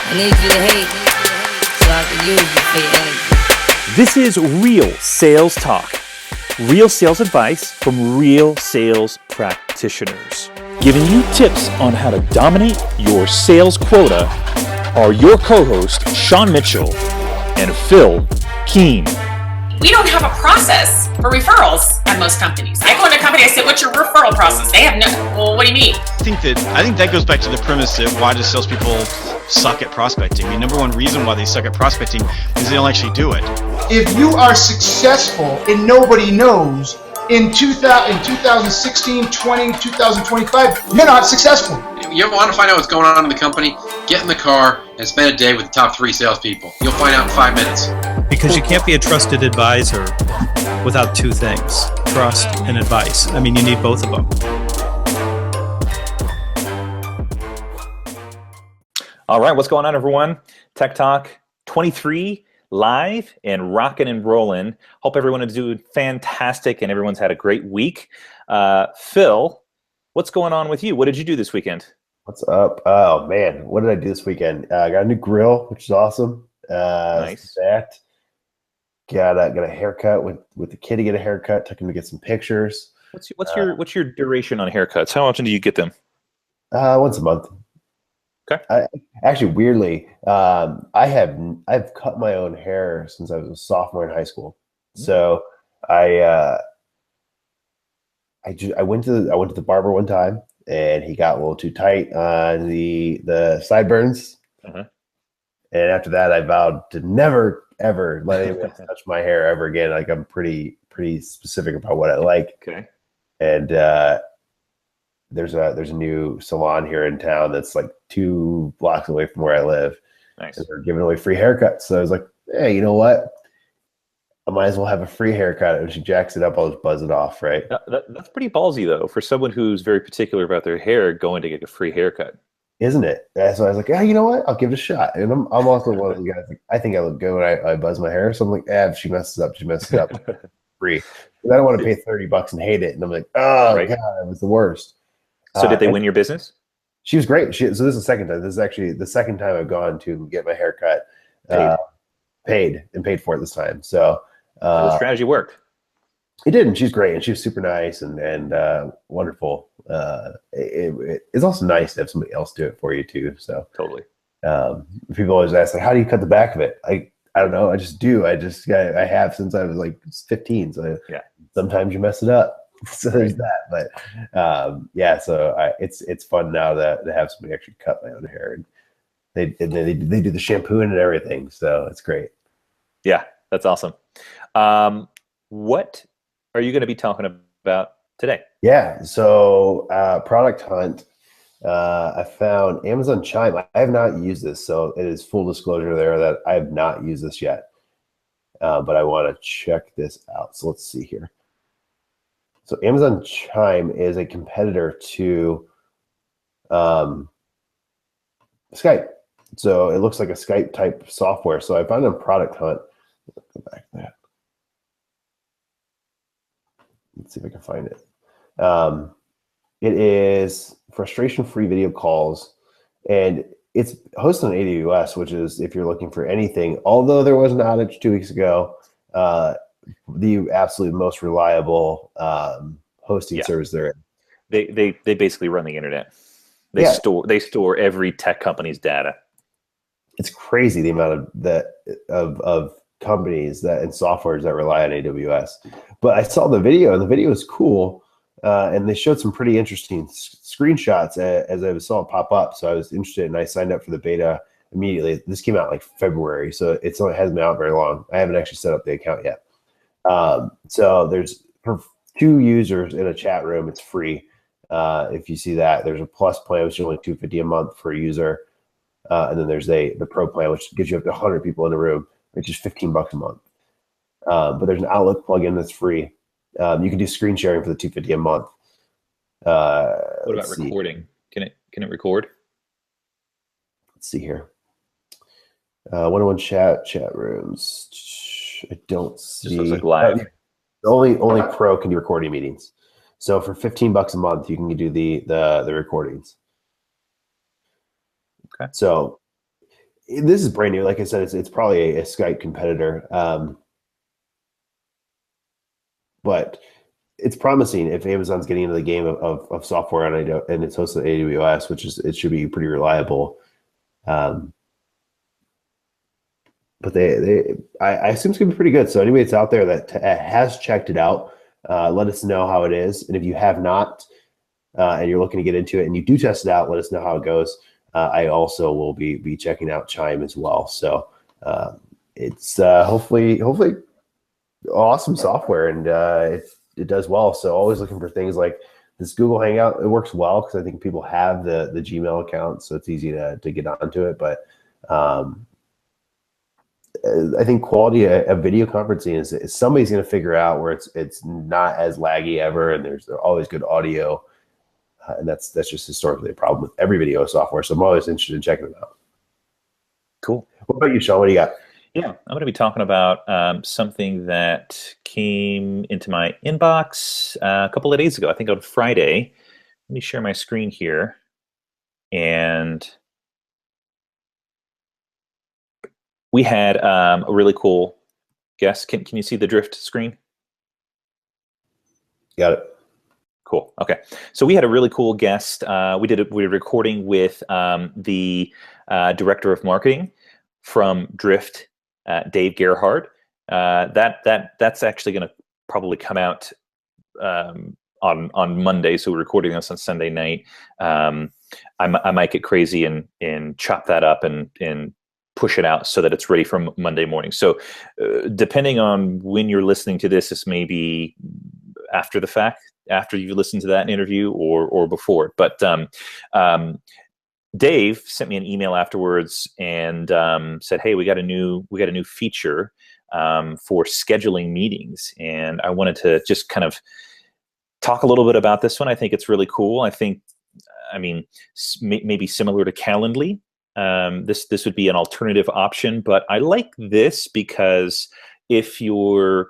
I need you to hate so I can use you for your energy. This is Real Sales Talk. Real sales advice from real sales practitioners. Giving you tips on how to dominate your sales quota are your co-hosts, Sean Mitchell and Phil Keen. We don't have a process for referrals at most companies. I go into a company, I say, what's your referral process? They have no, well, what do you mean? I think that goes back to the premise that why do salespeople suck at prospecting? I mean, number one reason why they suck at prospecting is they don't actually do it. If you are successful and nobody knows, in 2016, 20, 2025, you're not successful. You ever want to find out what's going on in the company? Get in the car and spend a day with the top 3 salespeople. You'll find out in 5 minutes. Because you can't be a trusted advisor without two things, trust and advice. I mean, you need both of them. All right, what's going on, everyone? Tech Talk 23 live and rocking and rolling. Hope everyone is doing fantastic and everyone's had a great week. Phil, what's going on with you? What did you do this weekend? What's up? Oh man, what did I do this weekend? I got a new grill, which is awesome. Nice. That got a haircut with the kid to get a haircut. Took him to get some pictures. What's your duration on haircuts? How often do you get them? Once a month. Okay. Actually, weirdly, I've cut my own hair since I was a sophomore in high school. So I went to the barber one time, and he got a little too tight on the sideburns. Uh-huh. And after that, I vowed to never ever let anyone touch my hair ever again. Like, I'm pretty specific about what I like. Okay. And there's a new salon here in town that's like 2 blocks away from where I live. Nice. And they're giving away free haircuts. So I was like, hey, you know what? I might as well have a free haircut. And she jacks it up, I'll just buzz it off, right? That's pretty ballsy, though, for someone who's very particular about their hair going to get a free haircut. Isn't it? So I was like, you know what? I'll give it a shot. And I'm also one of the guys, like, I think I look good when I buzz my hair. So I'm like, if she messes up, she messes up. Free. But I don't want to pay $30 and hate it. And I'm like, oh, right. God, it was the worst. So did they win your business? She was great. So this is the second time. This is actually the second time I've gone to get my hair cut. Paid for it this time. So the strategy worked. It did, and she's great, and she was super nice and wonderful. It's also nice to have somebody else do it for you too. So totally. People always ask, like, how do you cut the back of it? I don't know. I just do. I have since I was like 15. So yeah. Sometimes you mess it up. So there's that. But yeah. So it's fun now to have somebody actually cut my own hair, and they do the shampooing and everything. So it's great. Yeah, that's awesome. What are you going to be talking about today? Yeah, so product hunt. I found Amazon Chime. I have not used this, so it is full disclosure there that I have not used this yet. But I want to check this out. So let's see here. So Amazon Chime is a competitor to Skype. So it looks like a Skype type software. So I found on Product Hunt. Let's go back to that. Let's see if I can find it. It is frustration-free video calls, and it's hosted on AWS, which is, if you're looking for anything, although there was an outage 2 weeks ago, the absolute most reliable hosting service there. They basically run the internet. They store every tech company's data. It's crazy the amount of companies and softwares that rely on AWS. But I saw the video, and the video is cool, and they showed some pretty interesting screenshots as I saw it pop up. So I was interested, and I signed up for the beta immediately. This came out like February, so it hasn't been out very long. I haven't actually set up the account yet. So there's for 2 users in a chat room, it's free. If you see that, there's a plus plan, which is only $250 a month for a user. And then there's the pro plan, which gives you up to 100 people in the room, which is $15 a month. But there's an Outlook plugin that's free. You can do screen sharing for the $250 a month. What about recording? Can it record? Let's see here. One-on-one chat rooms. I don't see. Just looks like live. Only pro can do recording meetings. So for $15 a month, you can do the recordings. Okay. So this is brand new. Like I said, it's probably a Skype competitor, but it's promising if Amazon's getting into the game of software and it's hosted on AWS, which is, it should be pretty reliable. But I assume it's gonna be pretty good. So anybody that's out there that has checked it out, let us know how it is. And if you have not, and you're looking to get into it and you do test it out, let us know how it goes. I also will be checking out Chime as well. So it's hopefully awesome software, and it does well. So always looking for things like this Google Hangout. It works well because I think people have the Gmail account, so it's easy to get onto it. But I think quality of video conferencing is somebody's going to figure out where it's not as laggy ever, and there's always good audio, and that's just historically a problem with every video software. So I'm always interested in checking them out. Cool. What about you, Sean? What do you got? Yeah, I'm going to be talking about something that came into my inbox a couple of days ago. I think on Friday. Let me share my screen here, and we had a really cool guest. Can you see the Drift screen? Got it. Cool. Okay. So we had a really cool guest. We were recording with the director of marketing from Drift, Dave Gerhardt. That's actually going to probably come out on Monday. So we're recording this on Sunday night. I might get crazy and chop that up and push it out so that it's ready for Monday morning. So depending on when you're listening to this, this may be after the fact, after you listen to that interview or before. But Dave sent me an email afterwards and said, "Hey, we got a new feature for scheduling meetings," and I wanted to just kind of talk a little bit about this one. I think it's really cool. I mean, maybe similar to Calendly. This would be an alternative option, but I like this because if you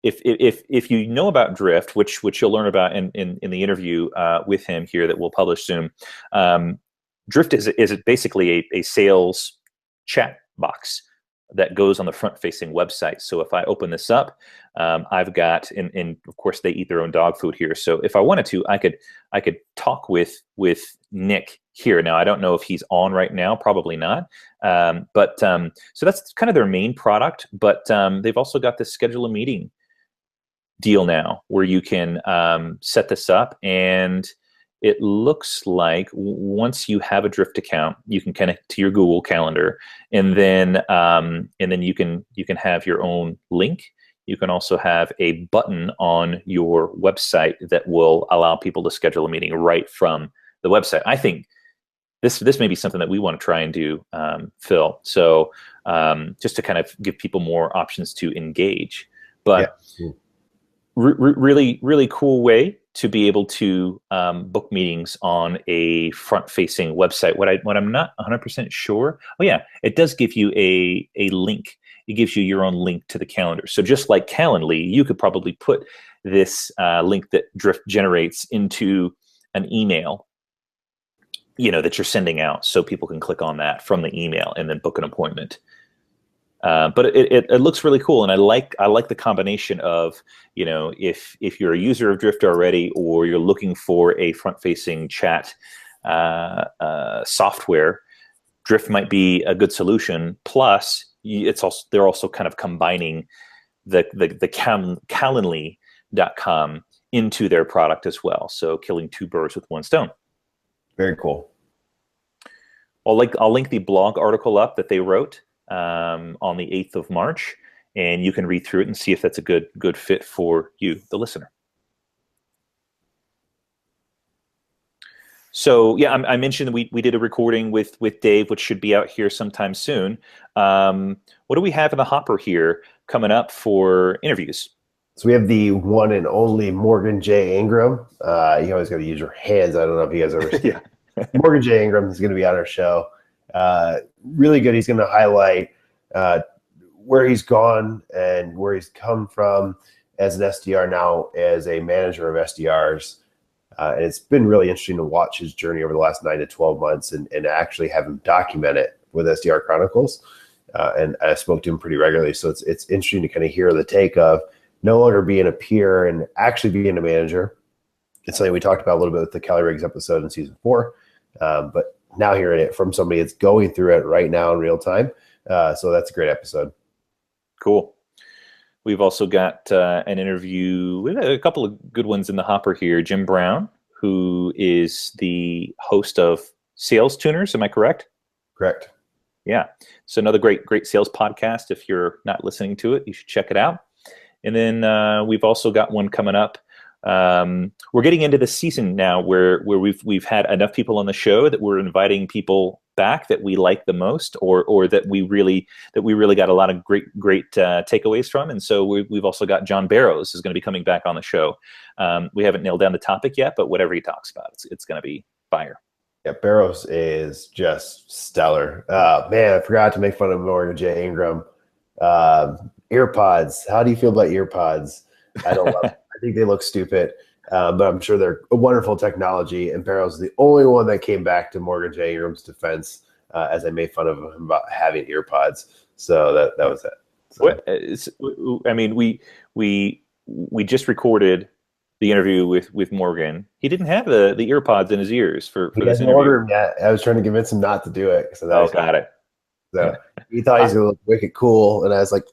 know about Drift, which you'll learn about in the interview with him here that we'll publish soon, Drift is basically a sales chat box that goes on the front-facing website. So if I open this up, I've got, and of course they eat their own dog food here. So if I wanted to, I could talk with Nick here. Now I don't know if he's on right now, probably not. So that's kind of their main product. But they've also got this schedule a meeting deal now, where you can set this up, and it looks like once you have a Drift account, you can connect to your Google Calendar, and then you can have your own link. You can also have a button on your website that will allow people to schedule a meeting right from the website. I think this may be something that we want to try and do, Phil. So just to kind of give people more options to engage, but. Yeah. Really, really cool way to be able to book meetings on a front-facing website. What I'm not 100% sure. Oh yeah, it does give you a link. It gives you your own link to the calendar. So just like Calendly, you could probably put this link that Drift generates into an email, that you're sending out, so people can click on that from the email and then book an appointment. But it looks really cool, and I like the combination of, if you're a user of Drift already, or you're looking for a front-facing chat software, Drift might be a good solution. Plus, they're also kind of combining the Calendly.com into their product as well. So killing two birds with one stone. Very cool. I'll link the blog article up that they wrote on the 8th of March, and you can read through it and see if that's a good fit for you, the listener. So yeah, I mentioned we did a recording with Dave, which should be out here sometime soon. What do we have in the hopper here coming up for interviews? So we have the one and only Morgan J. Ingram. You always got to use your hands. I don't know if you guys ever see it. Morgan J. Ingram is going to be on our show. Really good. He's going to highlight where he's gone and where he's come from as an SDR, now as a manager of SDRs. And it's been really interesting to watch his journey over the last 9 to 12 months and actually have him document it with SDR Chronicles, and I spoke to him pretty regularly. So it's interesting to kind of hear the take of no longer being a peer and actually being a manager. It's something we talked about a little bit with the Kelly Riggs episode in season 4, but now hearing it from somebody that's going through it right now in real time. So that's a great episode. Cool. We've also got an interview with a couple of good ones in the hopper here. Jim Brown, who is the host of Sales Tuners. Am I correct? Correct. Yeah. So another great sales podcast. If you're not listening to it, you should check it out. And then we've also got one coming up. We're getting into the season now where we've had enough people on the show that we're inviting people back that we like the most, or that we really got a lot of great takeaways from. And so we've also got John Barrows is going to be coming back on the show. We haven't nailed down the topic yet, but whatever he talks about, it's going to be fire. Yeah, Barrows is just stellar. Man, I forgot to make fun of Morgan J. Ingram. Earpods. How do you feel about earpods? I don't love them. I think they look stupid, but I'm sure they're a wonderful technology. And Barrows is the only one that came back to Morgan J. Ingram's defense as I made fun of him about having earpods. So that was it. So. I mean, we just recorded the interview with Morgan. He didn't have the earpods in his ears for he this hasn't interview. ordered them yet. I was trying to convince him not to do it. So got it. So he thought he's gonna look wicked cool, and I was like,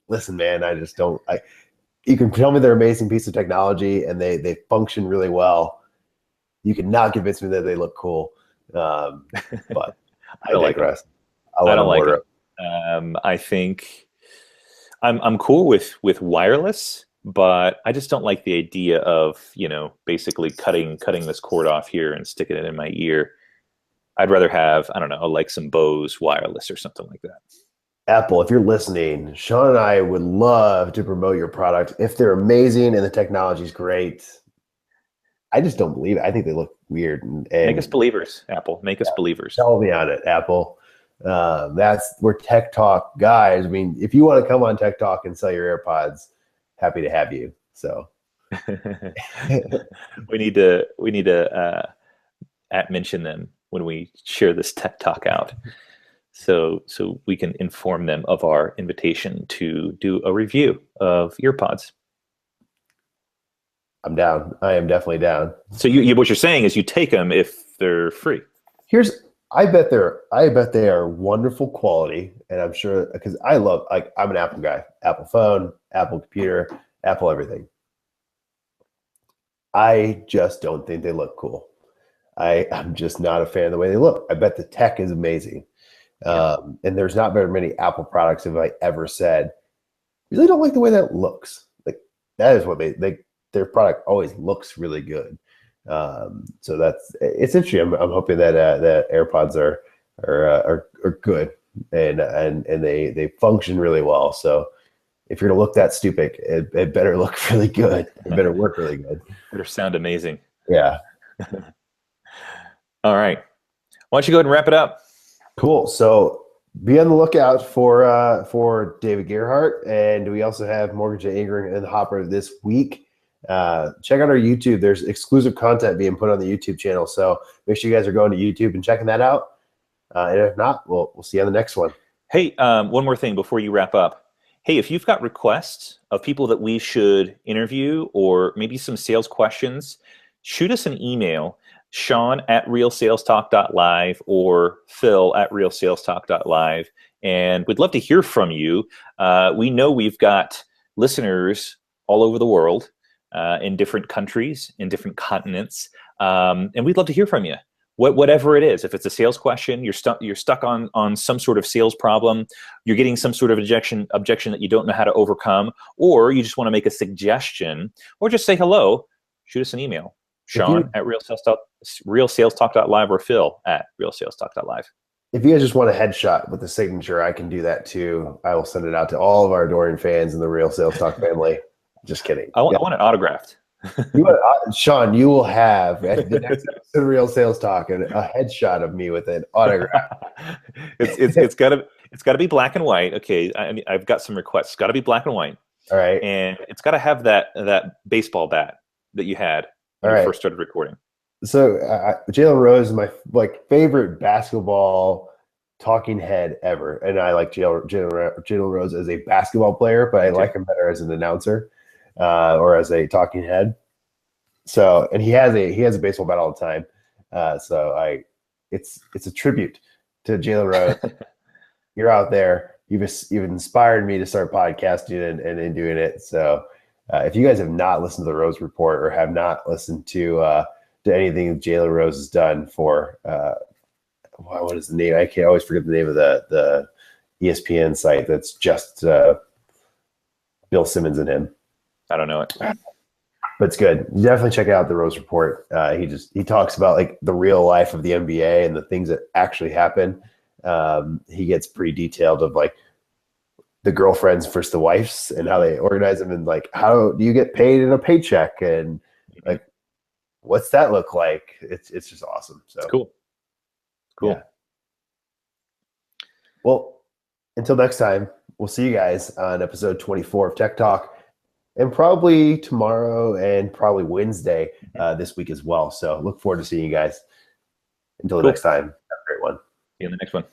"Listen, man, I just don't. You can tell me they're an amazing piece of technology and they function really well. You cannot convince me that they look cool. But I don't like digress. I don't like it. I think I'm cool with wireless, but I just don't like the idea of, basically cutting this cord off here and sticking it in my ear. I'd rather have, I don't know, like some Bose wireless or something like that. Apple, if you're listening, Sean and I would love to promote your product. If they're amazing and the technology is great, I just don't believe it. I think they look weird. And make us believers, Apple. Make us believers. Tell me on it, Apple. We're Tech Talk guys. I mean, if you want to come on Tech Talk and sell your AirPods, happy to have you. So we need to mention them when we share this Tech Talk out. So we can inform them of our invitation to do a review of earpods. I'm down. I am definitely down. So what you're saying is you take them if they're free. I bet they are wonderful quality, and I'm sure because I'm an Apple guy. Apple phone, Apple computer, Apple everything. I just don't think they look cool. I'm just not a fan of the way they look. I bet the tech is amazing. And there's not very many Apple products have I ever said really don't like the way that looks. Like that is what their product always looks really good. So it's interesting. I'm hoping that that AirPods are good and they function really well. So if you're gonna look that stupid, it better look really good. It better work really good. It better sound amazing. Yeah. All right. Why don't you go ahead and wrap it up? Cool. So be on the lookout for David Gerhardt, and we also have Morgan J. Ingram in the hopper this week. Check out our YouTube. There's exclusive content being put on the YouTube channel, so make sure you guys are going to YouTube and checking that out. And if not, we'll see you on the next one. Hey, one more thing before you wrap up. Hey, if you've got requests of people that we should interview or maybe some sales questions, shoot us an email. Sean@realsalestalk.live or Phil@realsalestalk.live. And we'd love to hear from you. We know we've got listeners all over the world, in different countries, in different continents. And we'd love to hear from you. Whatever it is, if it's a sales question, you're stuck on some sort of sales problem, you're getting some sort of objection that you don't know how to overcome, or you just want to make a suggestion, or just say hello, shoot us an email. Sean@realsalestalk.live or Phil@realsalestalk.live. If you guys just want a headshot with the signature, I can do that too. I will send it out to all of our adoring fans in the Real Sales Talk family. Just kidding. I want it autographed. Sean, you will have at the next episode of Real Sales Talk a headshot of me with an autograph. It's got to be black and white. Okay, I've got some requests. It's got to be black and white. All right, and it's got to have that baseball bat that you had when you first started recording. So Jalen Rose is my favorite basketball talking head ever. And I like Jalen Rose as a basketball player, but I like him better as an announcer or as a talking head. So, and he has a baseball bat all the time. It's a tribute to Jalen Rose. You're out there. You've inspired me to start podcasting and doing it. So, if you guys have not listened to the Rose Report or have not listened to anything Jalen Rose has done for what is the name? I can't always forget the name of the ESPN site that's just Bill Simmons and him. I don't know it. But it's good. You definitely check out the Rose Report. He talks about like the real life of the NBA and the things that actually happen. He gets pretty detailed of like the girlfriends versus the wives and how they organize them, and like how do you get paid in a paycheck, and like what's that look like? It's just awesome. So it's cool. Yeah. Well, until next time, we'll see you guys on episode 24 of Tech Talk. And probably tomorrow and probably Wednesday this week as well. So look forward to seeing you guys. Until the next time, have a great one. See you in the next one.